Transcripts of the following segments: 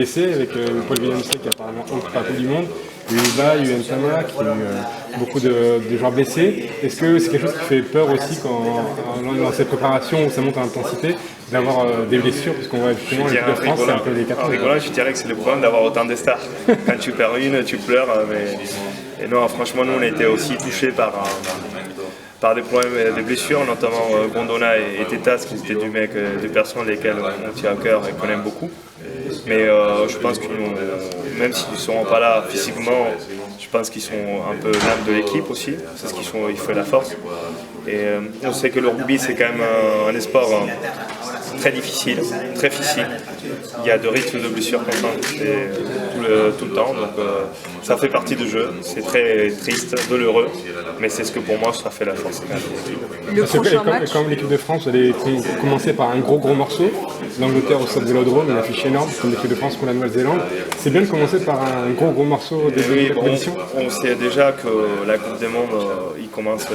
Blessé avec Paul Villemc qui apparemment entre pas tout du monde, Uba, Ntama qui a eu beaucoup de joueurs blessés. Est-ce que c'est quelque chose qui fait peur aussi dans cette préparation où ça monte à l'intensité d'avoir des blessures, parce qu'on voit justement l'équipe de France c'est un peu des cartons. Rigolant, je dirais que c'est le problème d'avoir autant de stars. Quand tu perds une, tu pleures. Et non, franchement, nous on a été aussi touchés par des problèmes de blessures, notamment Grondona et Tetas, qui étaient des personnes lesquelles on tient à cœur et qu'on aime beaucoup. Mais je pense que même s'ils ne seront pas là physiquement, je pense qu'ils sont un peu l'âme de l'équipe aussi. C'est ce qu'ils font, il faut la force. Et on sait que le rugby c'est quand même un sport très difficile, très difficile. Il y a de risques de blessures constantes tout le temps, donc ça fait partie du jeu. C'est très triste, douloureux, mais c'est ce que pour moi ça fait la force. Comme l'équipe de France, vous allez commencer par un gros morceau. L'Angleterre au Stade Vélodrome, une affiche énorme, comme l'équipe de France contre la Nouvelle-Zélande. C'est bien de commencer par un gros morceau de la compétition. On sait déjà que la Coupe du Monde, ils commencent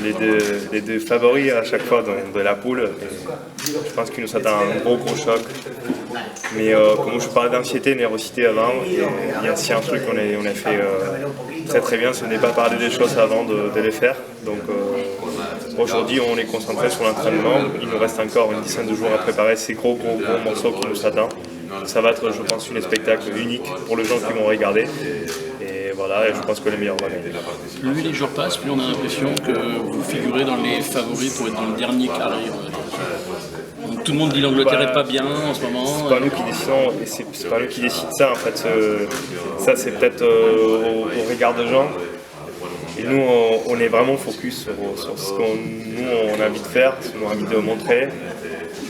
les deux favoris à chaque fois de la poule. Et je pense qu'il nous attend un gros choc. Mais comme je parlais d'anxiété, nervosité avant, il y a aussi un truc qu'on a fait très bien, ce n'est pas parler des choses avant de les faire. Donc aujourd'hui on est concentré sur l'entraînement, il nous reste encore une dizaine de jours à préparer ces gros morceaux qui nous attendent. Ça va être, je pense, un spectacle unique pour les gens qui vont regarder. Et voilà, et je pense que les meilleurs vont gagner. Plus les jours passent, plus on a l'impression que vous figurez dans les favoris pour être dans le dernier carré. Donc, tout le monde dit l'Angleterre n'est pas bien en ce moment. C'est pas nous qui décidons, et c'est pas nous qui décident ça en fait. Ça c'est peut-être au regard des gens. Et nous on est vraiment focus sur ce qu'on nous on a envie de faire, ce qu'on a envie de montrer.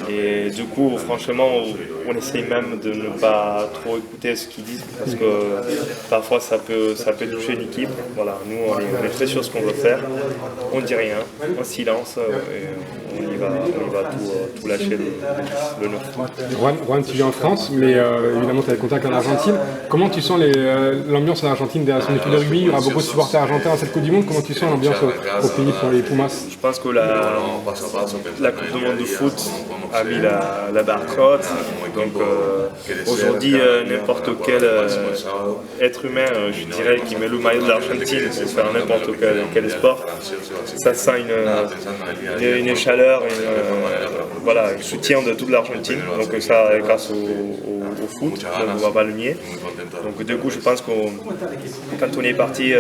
Et du coup, franchement, on essaye même de ne pas trop écouter ce qu'ils disent parce que parfois ça peut toucher l'équipe. Voilà, nous on est très sûr de ce qu'on veut faire. On ne dit rien, en silence, et on y va tout lâcher le nôtre. Juan, tu vis en France, mais évidemment tu as des contacts en Argentine. Comment tu sens l'ambiance en Argentine derrière son équipe de rugby? Il y aura beaucoup de supporters argentins à cette Coupe du Monde. Comment tu sens l'ambiance au pays pour les Pumas? Je pense que la Coupe du Monde de foot a mis la barre haute. Donc aujourd'hui, n'importe quel être humain, je dirais, qui met le maillot de l'Argentine pour faire n'importe quel sport, ça sent une chaleur, un soutien de toute l'Argentine. Donc ça, grâce au foot, on ne va pas le nier. Donc du coup, je pense que quand on est parti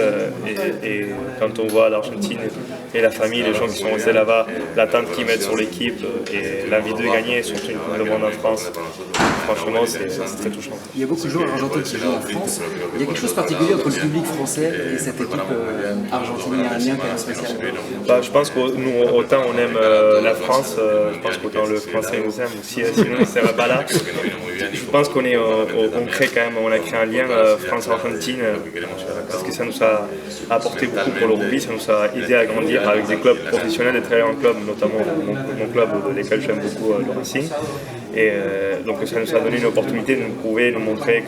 et quand on voit l'Argentine et la famille, les gens qui sont restés là-bas, l'attente qu'ils mettent sur l'équipe et l'envie de gagner, surtout une Coupe du Monde en France, franchement, c'est très touchant. Il y a beaucoup de joueurs argentins qui jouent en France. Il y a quelque chose de particulier entre le public français et cette équipe argentine. Il y a un lien quand même spécial. Je pense que nous, autant on aime la France, je pense qu'autant le Français nous aime aussi, sinon on ne serait pas là. Je pense qu'on crée quand même, on a créé un lien France-Argentine parce que ça nous a apporté beaucoup pour le rugby, ça nous a aidé à grandir avec des clubs professionnels et très grands clubs, notamment mon club de lesquels j'aime beaucoup, le Racing. Et donc ça nous a donné une opportunité de nous prouver, de nous montrer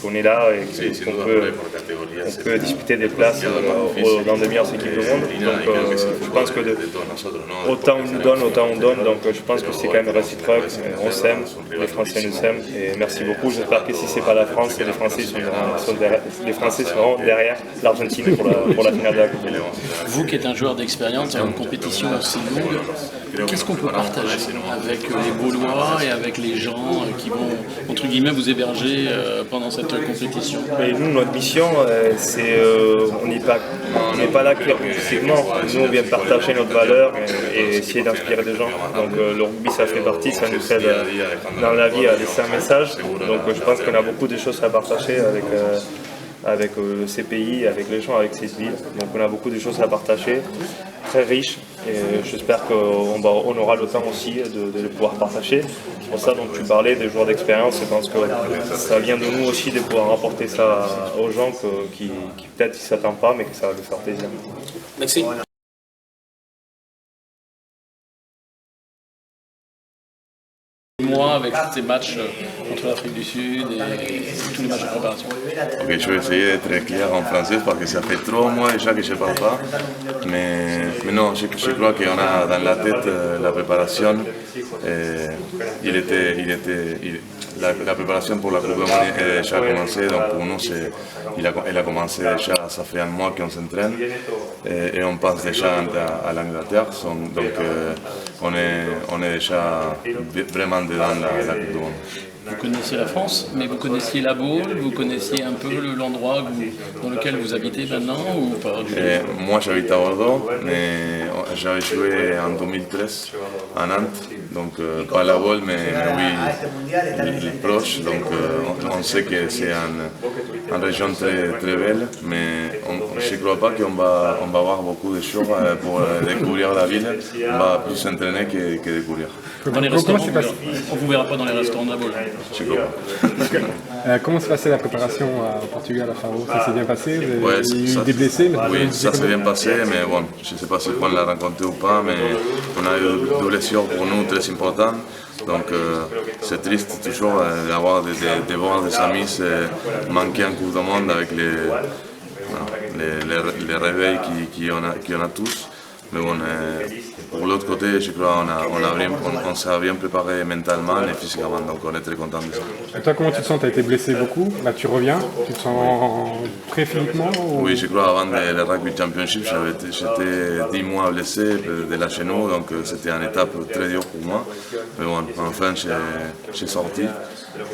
qu'on est là et qu'on peut disputer des places dans des meilleures équipes du monde. Donc je pense que autant on nous donne, autant on donne. Donc je pense que c'est quand même réciproque. On s'aime, les Français nous aiment. Et merci beaucoup. J'espère que si c'est pas la France, les Français seront derrière l'Argentine pour la finale de la Coupe du Monde. Vous qui êtes un joueur d'expérience dans une compétition aussi longue, qu'est-ce qu'on peut partager avec les Gaulois et avec les gens qui vont, entre guillemets, vous héberger pendant cette compétition? Et nous, notre mission, c'est on n'est pas là physiquement. Nous, on vient partager notre valeur et essayer d'inspirer des gens. Donc le rugby, ça fait partie, ça nous aide dans la vie à laisser un message. Donc je pense qu'on a beaucoup de choses à partager avec ces pays, avec les gens, avec ces villes. Donc on a beaucoup de choses à partager, très riches, et j'espère qu'on aura le temps aussi de les pouvoir partager. C'est pour ça dont tu parlais des joueurs d'expérience, je pense que ça vient de nous aussi de pouvoir rapporter ça aux gens qui peut-être ne s'attendent pas, mais que ça va leur faire plaisir. Merci. Mois avec tous ces matchs contre l'Afrique du Sud et tous les matchs de préparation. Okay, je vais essayer d'être très clair en français parce que ça fait 3 mois déjà que je ne parle pas. Mais non, je crois qu'on a dans la tête la préparation. la préparation pour la Coupe du Monde est déjà commencée, donc pour nous, elle a commencé déjà, ça fait un mois qu'on s'entraîne et on passe déjà à l'Angleterre, donc on est déjà vraiment dedans la Coupe du Monde. Vous connaissiez la France, mais vous connaissiez la Baule, vous connaissiez un peu l'endroit dans lequel vous habitez maintenant ou pas du tout? Moi j'habite à Bordeaux, mais j'avais joué en 2013 à Nantes, donc pas la Baule, mais oui, les proches, donc on sait que c'est une région très, très belle, mais je ne crois pas qu'on va avoir beaucoup de choses pour découvrir la ville, on va plus s'entraîner que découvrir. Dans les restaurants, on ne vous verra pas dans les restaurants de la Baule. Je crois pas. Comment s'est passée la préparation au Portugal, à Faro? Ça s'est bien passé? Vous avez Ouais, eu des blessés? Oui, ça s'est bien passé, mais bon, je ne sais pas si Juan l'a rencontré ou pas, mais on a eu deux blessures pour nous très importantes. Donc c'est triste toujours d'avoir de voir des amis manquer en Coupe du Monde avec les réveils qu'on a tous. Mais bon, pour l'autre côté, je crois qu'on s'est bien préparé mentalement et physiquement, donc on est très content de ça. Et toi, comment tu te sens? Tu as été blessé beaucoup, là tu reviens, tu te sens prêt physiquement ou... Oui, je crois avant le Rugby Championship, j'étais 10 mois blessé de la genou, donc c'était une étape très dure pour moi. Mais bon, enfin, j'ai sorti.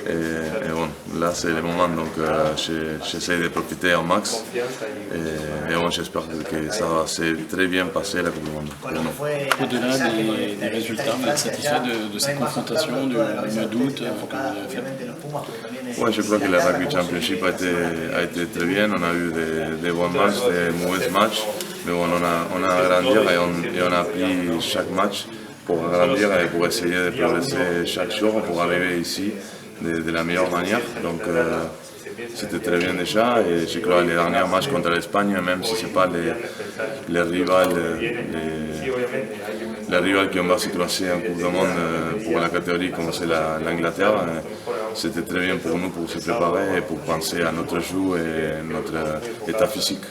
Et bon, là c'est le moment, donc j'essaie de profiter au max. Et bon, j'espère que ça va très bien passer la Coupe du Monde. Au-delà des résultats, vous êtes satisfait de cette confrontation du mois d'août que vous avez fait? Oui, je crois que le Rugby Championship a été très bien. On a eu des bons matchs, des mauvais matchs. Mais bon, on a grandir et on a pris chaque match pour grandir et pour essayer de progresser chaque jour pour arriver ici de la meilleure manière. Donc c'était très bien déjà et je crois que les derniers matchs contre l'Espagne, même si ce n'est pas les rivales qui ont va se croiser en Coupe du Monde pour la catégorie comme c'est l'Angleterre, c'était très bien pour nous pour se préparer et pour penser à notre jeu et notre état physique.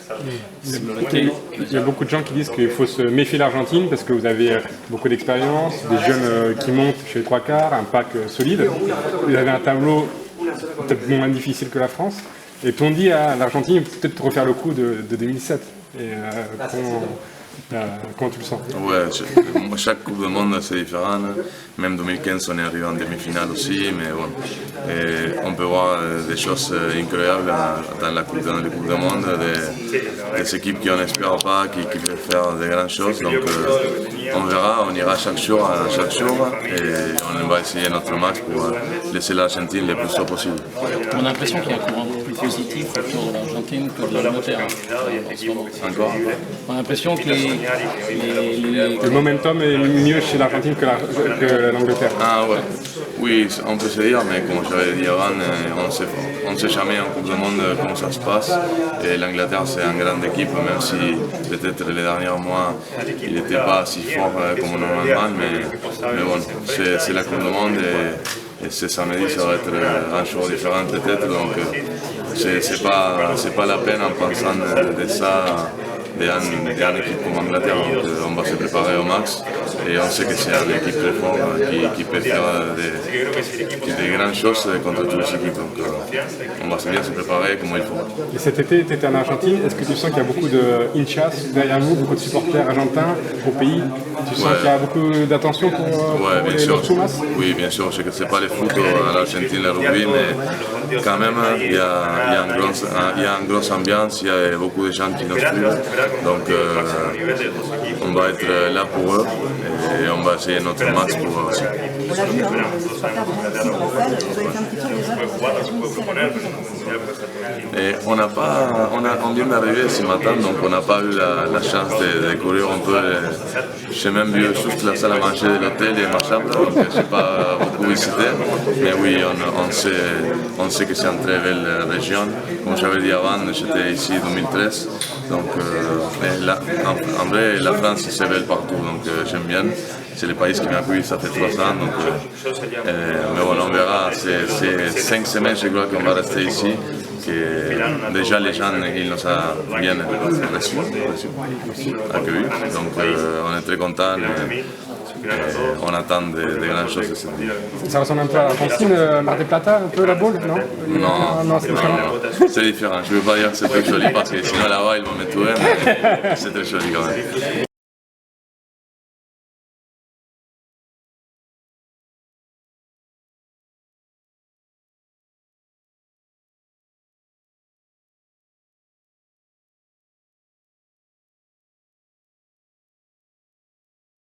Il y a beaucoup de gens qui disent qu'il faut se méfier de l'Argentine parce que vous avez beaucoup d'expérience, des jeunes qui montent chez les trois quarts, un pack solide. Vous avez un tableau peut-être moins difficile que la France. Et on dit à l'Argentine peut-être refaire le coup de 2007. Et comment tu le sens? Ouais, chaque Coupe du Monde c'est différent. Même 2015 on est arrivé en demi-finale aussi, mais bon, on peut voir des choses incroyables dans les Coupes du Monde, des équipes qui on n'espère pas, qui peuvent faire de grandes choses. Donc on verra, on ira chaque jour et on va essayer notre max pour laisser l'Argentine le plus tôt possible. On a l'impression qu'il y a un courant beaucoup plus positif autour de l'Argentine que de l'Angleterre en ce moment. Encore? On a l'impression que le momentum est mieux chez l'Argentine que l'Angleterre. Ah ouais, oui, on peut se dire, mais comme j'avais dit avant, on ne sait jamais en Coupe du Monde comment ça se passe. Et l'Angleterre c'est une grande équipe, même si peut-être les derniers mois il n'était pas si fort comme normalement, mais bon, c'est la Coupe du Monde et ce samedi ça va être un jour différent peut-être, donc c'est pas la peine en pensant de ça. D'une équipe comme l'Angleterre, on va se préparer au max et on sait que c'est une équipe très forte qui peut faire des grandes choses contre toutes les équipes. Donc on va bien se préparer comme il faut. Et cet été, tu étais en Argentine, est-ce que tu sens qu'il y a beaucoup de hinchas derrière vous, beaucoup de supporters argentins au pays? Tu sens qu'il y a beaucoup d'attention pour les Pumas? Oui, bien sûr, je sais que ce n'est pas le foot à l'Argentine, le rugby, mais quand même il y a une grosse ambiance, il y a beaucoup de gens qui nous suivent. Donc on va être là pour eux et on va essayer notre match pour eux aussi. On l'a vu, les supporters de Nancy dans la salle, vous avez fait un petit tour déjà pour votre délégation ici à la Coupe. Et on vient d'arriver ce matin, donc on n'a pas eu la chance de courir un peu. J'ai même vu juste la salle à manger de l'hôtel et ma chambre, donc je n'ai pas beaucoup visité. Mais oui, on sait que c'est une très belle région. Comme j'avais dit avant, j'étais ici en 2013. Donc en vrai, la France c'est belle partout, donc j'aime bien. C'est le pays qui m'a accueilli, ça fait 3 ans. Donc, mais bon, on verra, c'est 5 semaines je crois qu'on va rester ici. Que déjà les gens ils nous ont bien reçus, accueillis. Donc on est très contents. On attend de grandes choses de cette ligue. Ça ressemble un peu à l'Argentine, Mar del Plata, un peu la boule, non? Non, c'est différent. c'est différent. Je ne veux pas dire que c'est très joli parce que sinon là-bas ils vont me tuer, mais c'est très joli quand même.